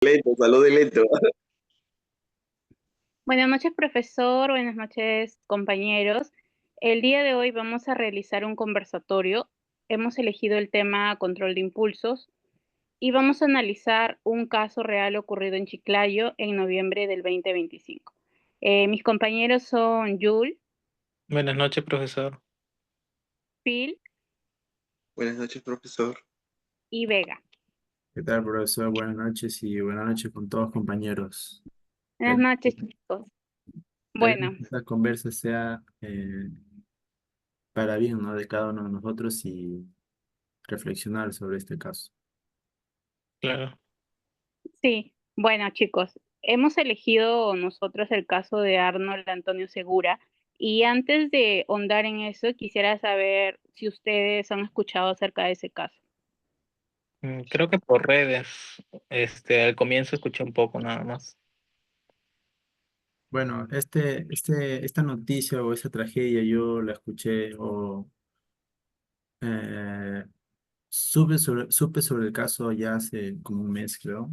Lento, salude lento. Buenas noches, profesor. Buenas noches, compañeros. El día de hoy vamos a realizar un conversatorio. Hemos elegido el tema control de impulsos y vamos a analizar un caso real ocurrido en Chiclayo en noviembre del 2025. Mis compañeros son Yul, Buenas noches, profesor. Phil Buenas noches, profesor. y Vega. ¿Qué tal, profesor? Buenas noches y buenas noches con todos compañeros. Buenas noches, chicos. Esperemos Bueno, que esta conversa sea para bien, ¿no? De cada uno de nosotros y reflexionar sobre este caso. Claro. sí, bueno, chicos, hemos elegido nosotros el caso de Arnold Antonio Segura y antes de ahondar en eso, quisiera saber si ustedes han escuchado acerca de ese caso. Creo que por redes, al comienzo escuché un poco nada más. Bueno, esta noticia o esta tragedia yo la escuché o eh, supe sobre el caso ya hace como un mes, creo,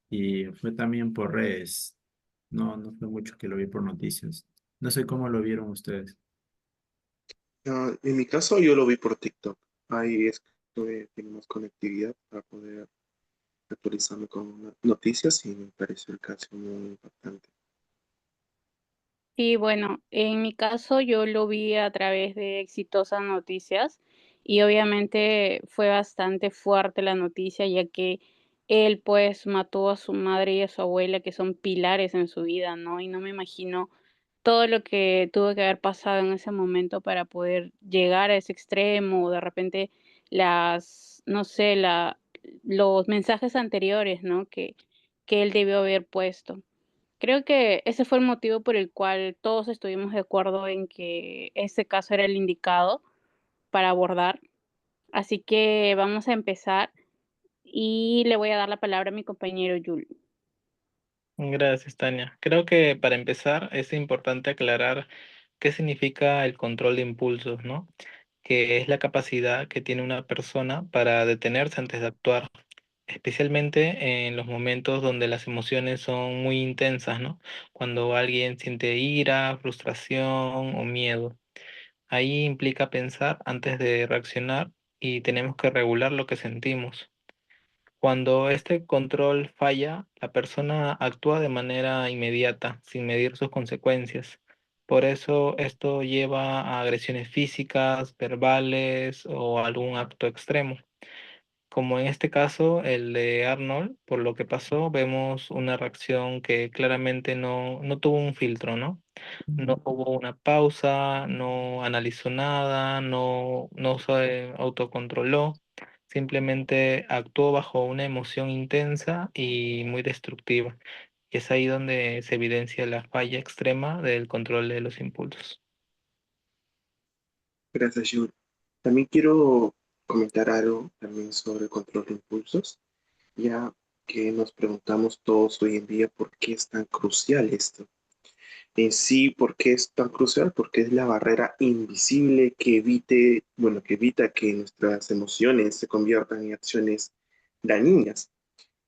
y fue también por redes. No fue mucho que lo vi por noticias. No sé cómo lo vieron ustedes. En mi caso, yo lo vi por TikTok. Ahí es que tengo más conectividad para poder actualizarme con noticias y me pareció el caso muy impactante. Sí, bueno, en mi caso yo lo vi a través de Exitosas Noticias y obviamente fue bastante fuerte la noticia ya que él pues mató a su madre y a su abuela que son pilares en su vida, ¿no? Y no me imagino todo lo que tuvo que haber pasado en ese momento para poder llegar a ese extremo o de repente no sé, los mensajes anteriores, ¿no? Que él debió haber puesto. Creo que ese fue el motivo por el cual todos estuvimos de acuerdo en que ese caso era el indicado para abordar. Así que vamos a empezar y le voy a dar la palabra a mi compañero Yul. Gracias, Tania. Creo que para empezar es importante aclarar qué significa el control de impulsos, ¿no? Que es la capacidad que tiene una persona para detenerse antes de actuar, especialmente en los momentos donde las emociones son muy intensas, ¿no? Cuando alguien siente ira, frustración o miedo. Ahí implica pensar antes de reaccionar y tenemos que regular lo que sentimos. Cuando este control falla, la persona actúa de manera inmediata, sin medir sus consecuencias. Por eso esto lleva a agresiones físicas, verbales o algún acto extremo. Como en este caso, el de Arnold, por lo que pasó, vemos una reacción que claramente no tuvo un filtro, ¿no? No hubo una pausa, no analizó nada, no se autocontroló, simplemente actuó bajo una emoción intensa y muy destructiva. Y es ahí donde se evidencia la falla extrema del control de los impulsos. Gracias, Jude. También quiero comentar algo también sobre el control de impulsos, ya que nos preguntamos todos hoy en día por qué es tan crucial esto. En sí, ¿por qué es tan crucial? Porque es la barrera invisible que que evita que nuestras emociones se conviertan en acciones dañinas.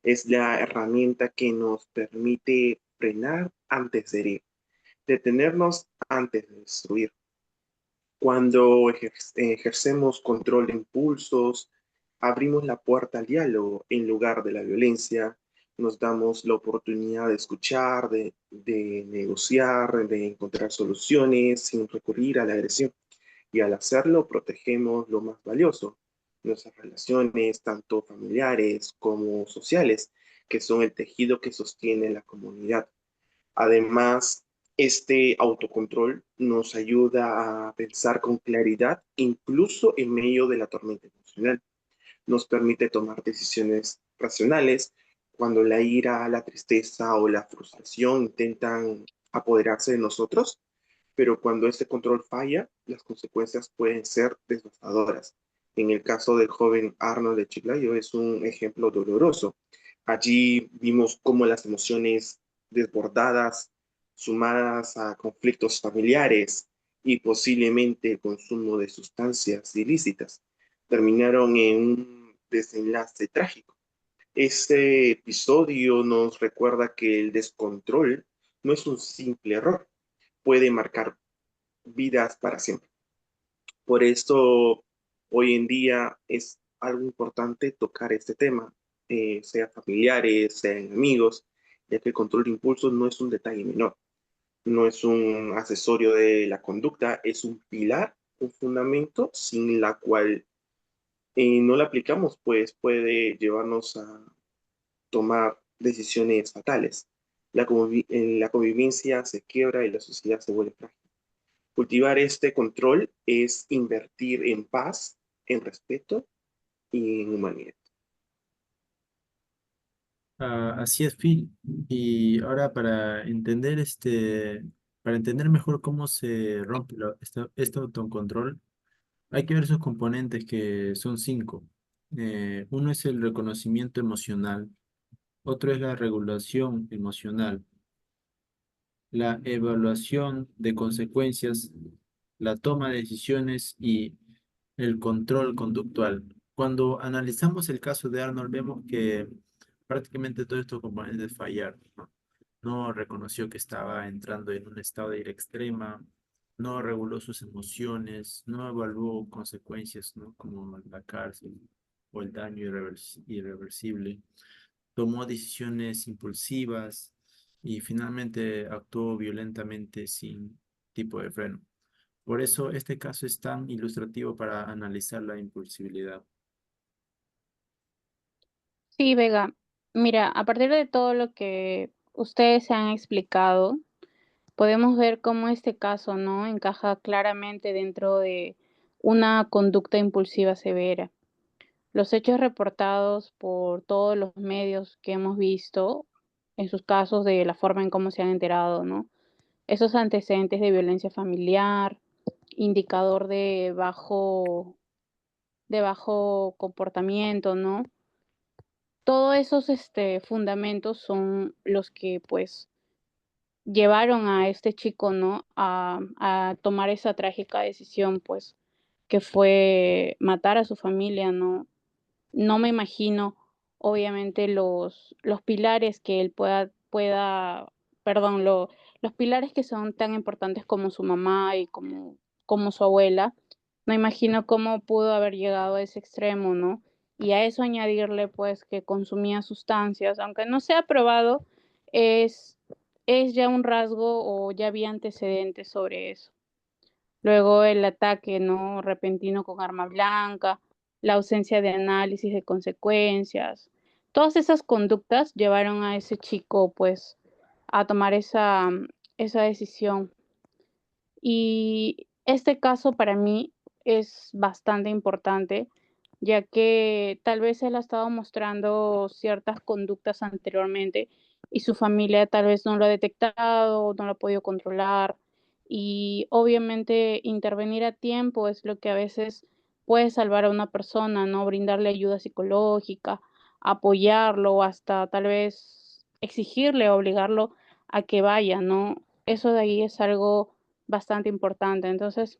Es la herramienta que nos permite frenar antes de herir, detenernos antes de destruir. Cuando ejercemos control de impulsos, abrimos la puerta al diálogo en lugar de la violencia, nos damos la oportunidad de escuchar, de negociar, de encontrar soluciones sin recurrir a la agresión. Y al hacerlo, protegemos lo más valioso, nuestras relaciones, tanto familiares como sociales, que son el tejido que sostiene la comunidad. Además, este autocontrol nos ayuda a pensar con claridad, incluso en medio de la tormenta emocional. Nos permite tomar decisiones racionales cuando la ira, la tristeza o la frustración intentan apoderarse de nosotros, pero cuando este control falla, las consecuencias pueden ser devastadoras. En el caso del joven Arnold de Chiclayo es un ejemplo doloroso. Allí vimos cómo las emociones desbordadas, sumadas a conflictos familiares y posiblemente el consumo de sustancias ilícitas, terminaron en un desenlace trágico. Este episodio nos recuerda que el descontrol no es un simple error, puede marcar vidas para siempre. Por esto, hoy en día es algo importante tocar este tema, sea familiares, sean amigos, ya que el control de impulsos no es un detalle menor, no es un accesorio de la conducta, es un pilar, un fundamento sin la cual no la aplicamos, pues puede llevarnos a tomar decisiones fatales. La convivencia se quiebra y la sociedad se vuelve frágil. Cultivar este control es invertir en paz, en respeto y en humanidad. Así es, Phil. Y ahora para entender mejor cómo se rompe este autocontrol, hay que ver sus componentes que son cinco. Uno es el reconocimiento emocional, otro es la regulación emocional, la evaluación de consecuencias, la toma de decisiones y el control conductual. Cuando analizamos el caso de Arnold, vemos que prácticamente todos estos componentes fallaron, ¿no? No reconoció que estaba entrando en un estado de ira extrema, no reguló sus emociones, no evaluó consecuencias, ¿no? Como la cárcel o el daño irreversible, tomó decisiones impulsivas y finalmente actuó violentamente sin tipo de freno. Por eso este caso es tan ilustrativo para analizar la impulsibilidad. Sí, Vega. Mira, a partir de todo lo que ustedes se han explicado, podemos ver cómo este caso, ¿no? Encaja claramente dentro de una conducta impulsiva severa. Los hechos reportados por todos los medios que hemos visto, en sus casos de la forma en cómo se han enterado, ¿no? Esos antecedentes de violencia familiar, indicador de bajo comportamiento, ¿no? Todos esos fundamentos son los que pues llevaron a este chico, ¿no? A tomar esa trágica decisión, pues, que fue matar a su familia, ¿no? No me imagino, obviamente, los pilares que él pueda perdón, los pilares que son tan importantes como su mamá y como su abuela, no imagino cómo pudo haber llegado a ese extremo, ¿no? Y a eso añadirle, pues, que consumía sustancias, aunque no sea probado, es es ya un rasgo o ya había antecedentes sobre eso. Luego el ataque, ¿no? Repentino con arma blanca, la ausencia de análisis de consecuencias. Todas esas conductas llevaron a ese chico, pues, a tomar esa decisión. Y este caso para mí es bastante importante, ya que tal vez él ha estado mostrando ciertas conductas anteriormente y su familia tal vez no lo ha detectado, no lo ha podido controlar. Y obviamente intervenir a tiempo es lo que a veces puede salvar a una persona, ¿no? Brindarle ayuda psicológica, apoyarlo, o hasta tal vez exigirle, obligarlo a que vaya, ¿no? Eso de ahí es algo bastante importante. Entonces,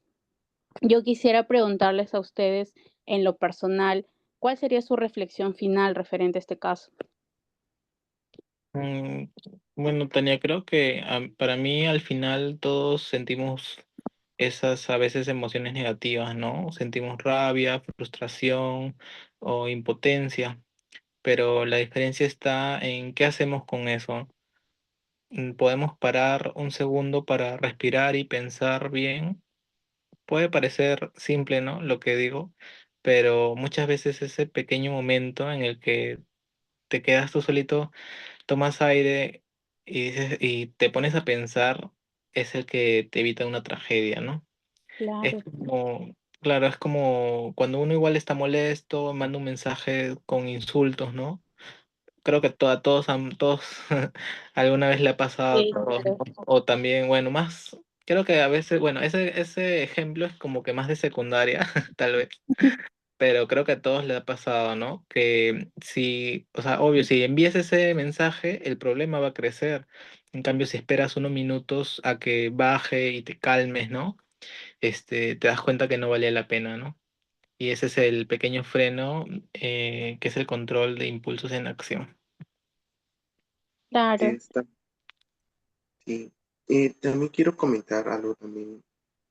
yo quisiera preguntarles a ustedes en lo personal, ¿cuál sería su reflexión final referente a este caso? Mm, Bueno, Tania, creo que para mí al final todos sentimos esas a veces emociones negativas, ¿no? Sentimos rabia, frustración o impotencia, pero la diferencia está en qué hacemos con eso. Podemos parar un segundo para respirar y pensar bien. Puede parecer simple, ¿no? Lo que digo, pero muchas veces ese pequeño momento en el que te quedas tú solito, tomas aire y te pones a pensar es el que te evita una tragedia, ¿no? Es Claro. como, claro, es como cuando uno igual está molesto, manda un mensaje con insultos, ¿no? Creo que todos alguna vez le ha pasado a Sí, todos, ¿no? claro. O también, bueno, más, creo que a veces, bueno, ese ejemplo es como que más de secundaria, tal vez. Pero creo que a todos les ha pasado, ¿no? Que si, o sea, obvio, si envías ese mensaje, el problema va a crecer. En cambio, si esperas unos minutos a que baje y te calmes, ¿no? Te das cuenta que no vale la pena, ¿no? Y ese es el pequeño freno, que es el control de impulsos en acción. Sí, Claro. está, sí. También quiero comentar algo también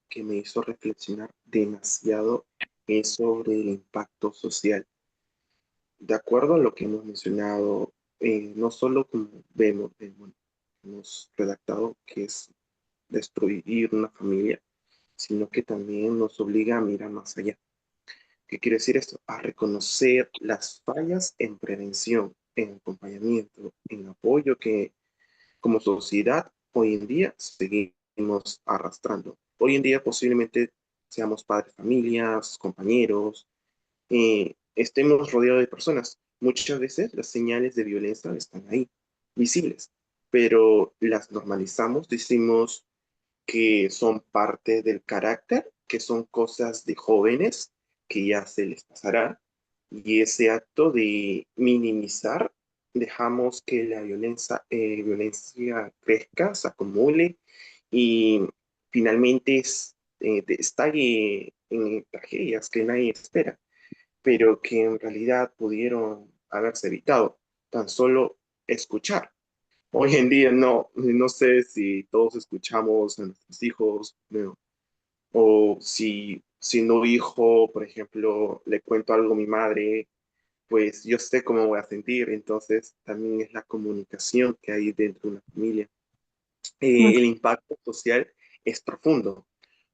que me hizo reflexionar demasiado, es sobre el impacto social. De acuerdo a lo que hemos mencionado, no solo como vemos, bueno, hemos redactado que es destruir una familia, sino que también nos obliga a mirar más allá. ¿Qué quiere decir esto? A reconocer las fallas en prevención, en acompañamiento, en apoyo que como sociedad hoy en día seguimos arrastrando. Hoy en día posiblemente seamos padres, familias, compañeros, estemos rodeados de personas. Muchas veces las señales de violencia están ahí, visibles, pero las normalizamos, decimos que son parte del carácter, que son cosas de jóvenes, que ya se les pasará, y ese acto de minimizar, dejamos que la violencia crezca, se acumule y finalmente estalle en tragedias que nadie espera, pero que en realidad pudieron haberse evitado, tan solo escuchar. Hoy en día no sé si todos escuchamos a nuestros hijos, ¿no? O si no hijo, por ejemplo, le cuento algo a mi madre, pues yo sé cómo voy a sentir, entonces también es la comunicación que hay dentro de una familia. Mm. El impacto social es profundo.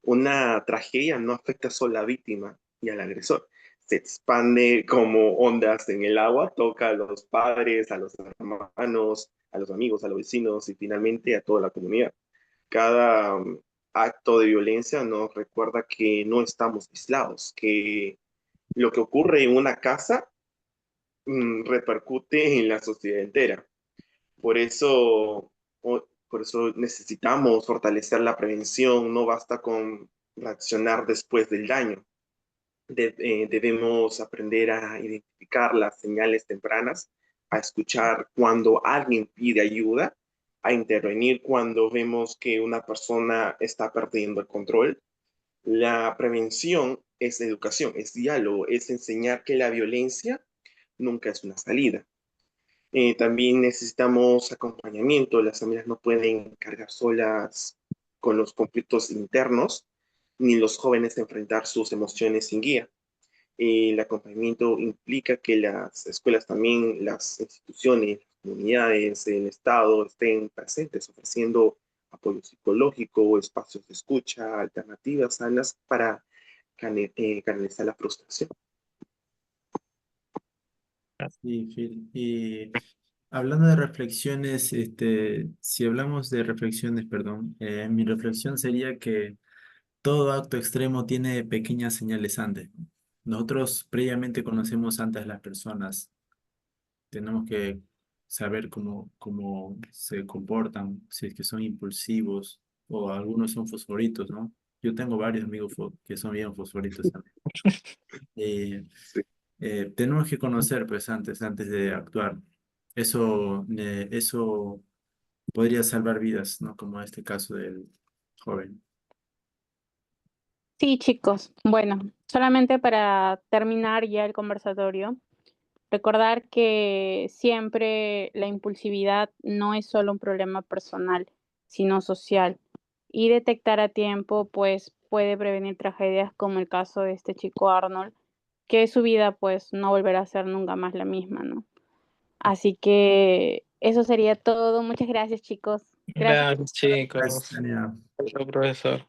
Una tragedia no afecta solo a la víctima y al agresor, se expande como ondas en el agua, toca a los padres, a los hermanos, a los amigos, a los vecinos y finalmente a toda la comunidad. Cada acto de violencia nos recuerda que no estamos aislados, que lo que ocurre en una casa repercute en la sociedad entera. Por eso, por eso necesitamos fortalecer la prevención, no basta con reaccionar después del daño. Debemos aprender a identificar las señales tempranas, a escuchar cuando alguien pide ayuda, a intervenir cuando vemos que una persona está perdiendo el control. La prevención es educación, es diálogo, es enseñar que la violencia nunca es una salida. También necesitamos acompañamiento. Las familias no pueden cargar solas con los conflictos internos, ni los jóvenes enfrentar sus emociones sin guía. El acompañamiento implica que las escuelas también, las instituciones, las comunidades, el Estado estén presentes ofreciendo apoyo psicológico, espacios de escucha, alternativas sanas para canalizar la frustración. Sí, Phil. Y hablando de reflexiones, si hablamos de reflexiones, perdón, mi reflexión sería que todo acto extremo tiene pequeñas señales antes. Nosotros previamente conocemos antes a las personas, tenemos que saber cómo se comportan, si es que son impulsivos o algunos son fosforitos, ¿no? Yo tengo varios amigos que son bien fosforitos también. Eh, Sí. Tenemos que conocer pues antes de actuar. Eso podría salvar vidas, ¿no? Como este caso del joven. Sí, chicos. Bueno, solamente para terminar ya el conversatorio, recordar que siempre la impulsividad no es solo un problema personal, sino social. Y detectar a tiempo, pues, puede prevenir tragedias como el caso de este chico Arnold, que su vida, pues, no volverá a ser nunca más la misma, ¿no? Así que eso sería todo. Muchas gracias, chicos. Gracias. Gracias, Gracias, chicos. Tania. Gracias, profesor.